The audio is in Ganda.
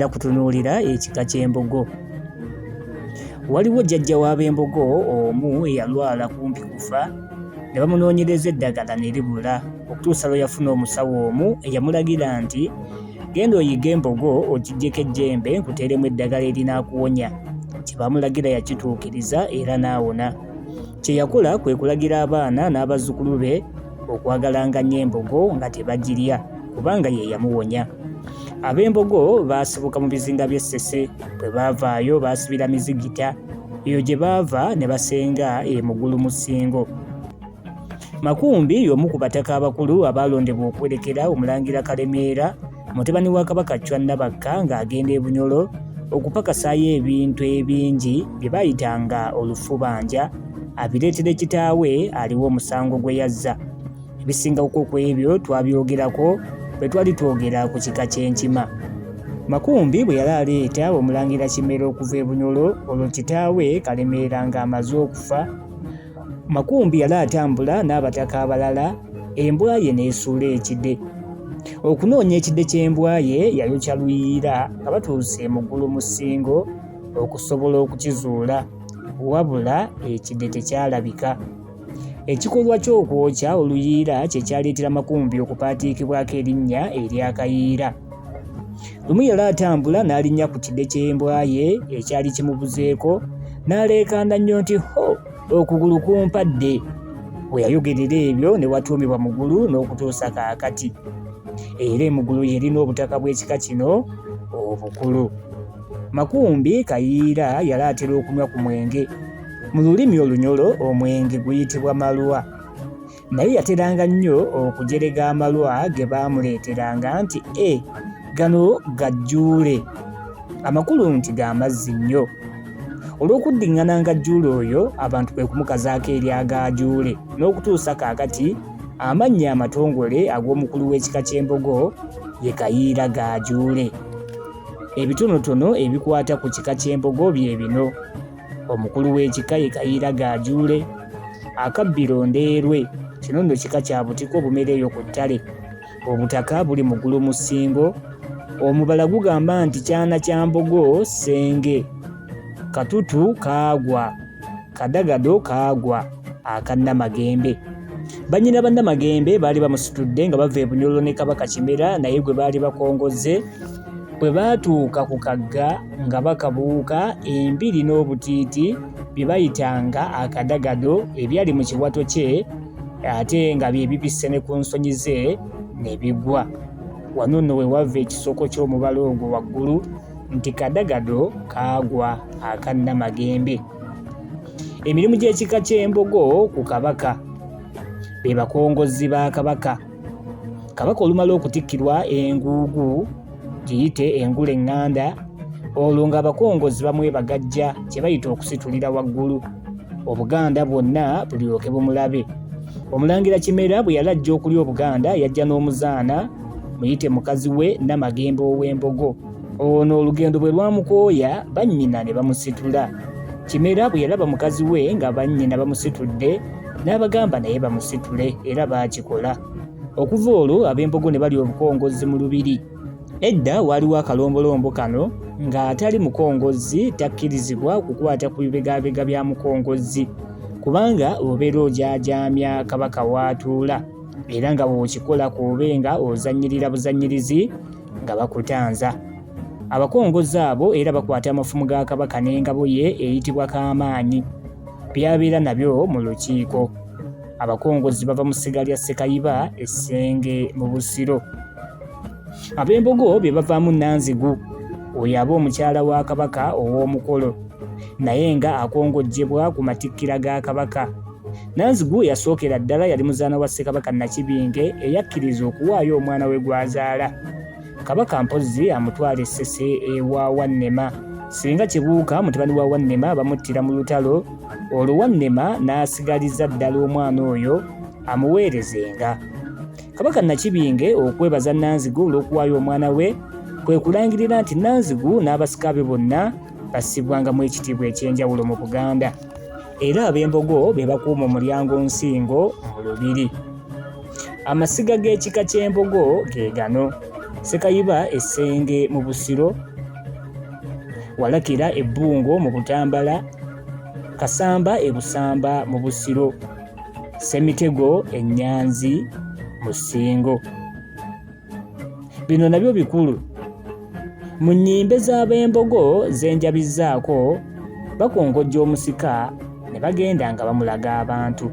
bagenda kutunuulira ekika ky'embogo. Waliwo jjajja w'ab'embogo omu eyalwala kumpi kufa ne bamunoonyereza eddagala ne libula okutuusa lwe yafuna omusawo omu eyamulagira nti genda oyiga embogo ogiggyeko ejjembe nkuteeremu eddagala erinaakuwonya. Kye bamulagira yakituukiriza era n'awona. Kye yakola kwe kulagira abaana n'abazzukulu be okwagalanga nnyo embogo nga tebagirya kubanga ye yamuwonya. Ab'embogo baasibuka mu bizinga by'Essese, bwe baavaayo baasibira Mizigita, eyo gye baava ne basenga Mugulu mu Ssingo. Makumbi y'omu ku bataka abakulu abaalondebwa okwerekera Omulangira Kalemeera mutabani wa Kabaka Chwa Nabakka ng'agenda e Bunyolo okupakasaayo ebintu ebingi bye baayitanga olufubanja abireetere kitaawe aliwo omusango gwe yazza. Ebisingako ku ebyo twabyogerako bwe twali twogera ku kika ky'Enkima. Makumbi bwe yali aleeta Omulangira Kimera okuva e Bunyolo olwo kitaawe Kalemeera ng'amaze okufa, Makumbi yali atambula n'abataka abalala, embwa ye n'esuula ekide. Okunoonya ekide ky'embwa ye yayokya luyiira nga batuuse Mugulu mu Ssingo okusobola okukizuula, wabula ekide tekyalabika. Ekikolwa ky'okwokya oluyiira kye kyaleetera Makumbi okupaatiikibwako erinnya ery'akayiira. Lumu yali atambula n'alinnya ku kide ky'embwa ye ekyali kimubuzeeko n'aleekaana nnyo nti ho, okugulu kumpadde. Bwe yayogerera ebyo ne watuumibwa Mugulu n'okutuusa kaakati. Era Mugulu yerina obutaka bw'ekika kino obukulu. Makumbi kayiira yali atera okunywa ku mwenge. Mu lulimi olunyolo omwenge guyitibwa malwa. Naye yateranga nnyo okujerega amalwa ge baamuleeteranga nti gano gajjuule, amakulu nti ga mazzi nnyo. Olw'okuddiŋŋananga jjuule oyo abantu kwe kumukazaako eryagajuule n'okutuusa kaakati amannya amatongole ag'omukulu w'ekika ky'embogo ye kayiira gajuule. Ebitonotono ebikwata ku kika ky'embogo bye bino: omukulu w'ekika ye kayiira gajuule, akabbiro ndeerwe, kino nno kika kya butiko bumereeyo ku ttale, obutaka buli Mugulu mu Ssingo, omubala gugamba nti kyana kya mbogo ssenge, katutu kaagwa, kadagado kaagwa, akannamagembe. Bannyina bannamagembe baali bamusitudde nga bava e Bunyolo ne Kabaka Kimera naye gwe baali bakongozze. Bwe baatuuka ku kagga nga bakabuuka, embiri n'obutiiti bye bayitanga akadagado ebyali mu kiwato kye ate nga bye bibisse ne ku nsonyi ze ne bigwa. Wano nno we wava ekisoko ky'omubala ogwo waggulu nti kadagado kaagwa akannamagembe. Emirimu gy'ekika ky'embogo ku Kabaka. Be bakongozzi ba Kabaka. Kabaka olumala okutikkirwa enguugu giyite engula eŋŋanda, olwo ng'abakongozzi bamwebagajja kye bayita okusitulira waggulu, Obuganda bwonna bulyoke bumulabe. Omulangira Kimera bwe yalajja okulya Obuganda yajja n'omuzaana muyite mukazi we Namagembe ow'Embogo. Ono olugendo bwe lwamukooya bannyina ne bamusitula. Kimera bwe yalaba mukazi we nga bannyina bamusitudde n'abagamba naye bamusitule, era baakikola. Okuva olwo ab'Embogo ne bali obukongozzi mu lubiri. Edda waaliwo akalombolombo kano ng'atali mukongozzi takkirizibwa kukwata ku bibegabega bya mukongozzi, kubanga obeera ojaajaamya Kabaka w'atuula, era nga bw'okikola kubenga ozannyirira buzannyirizi nga bakutanza. Abakongozzi abo era bakwata amafumu ga Kabaka n'engabo ye eyitibwa Kaamaanyi, byabeera nabyo mu lukiiko. Abakongozzi bava mu ssiga lya Ssekayiba Essenge mu Busiro. Ab'Embogo be bavaamu Nanzigu, oyo aba omukyala wa Kabaka ow'omukolo, naye nga akongojjebwa ku matikkira ga Kabaka. Nanzigu yasookera ddala yali muzaana wa Ssekabaka Nakibinge eyakkiriza okuwaayo omwana we gw'azaala. Kabaka mpozzi amutwala Essese ewa Wannema. Singa Kibuuka mutabani wa Wannema bamuttira mu lutalo, olwo Wannema n'asigaliza ddala omwana oyo amuweerezenga. Kabaka Nakibinge okwebaza Nanzigu olw'okuwaayo omwana we kwe kulangirira nti Nanzigu n'abasika be bonna bassibwangamu ekitiibwa eky'enjawulo mu Buganda. Era ab'Embogo be bakuuma omulyango nsingo mu lubiri. Amasiga g'ekika ky'Embogo ge gano: Ssekayiba Essenge mu Busiro, Walakira ebbungo mu Butambala, Kasamba e Busamba mu Busiro, Ssemitego e Nnyanzi mu Ssingo. Bino nabyo bikulu. Mu nnyimbe z'ab'Embogo ze njabizzaako, bakongojja omusika ne bagenda nga bamulaga abantu.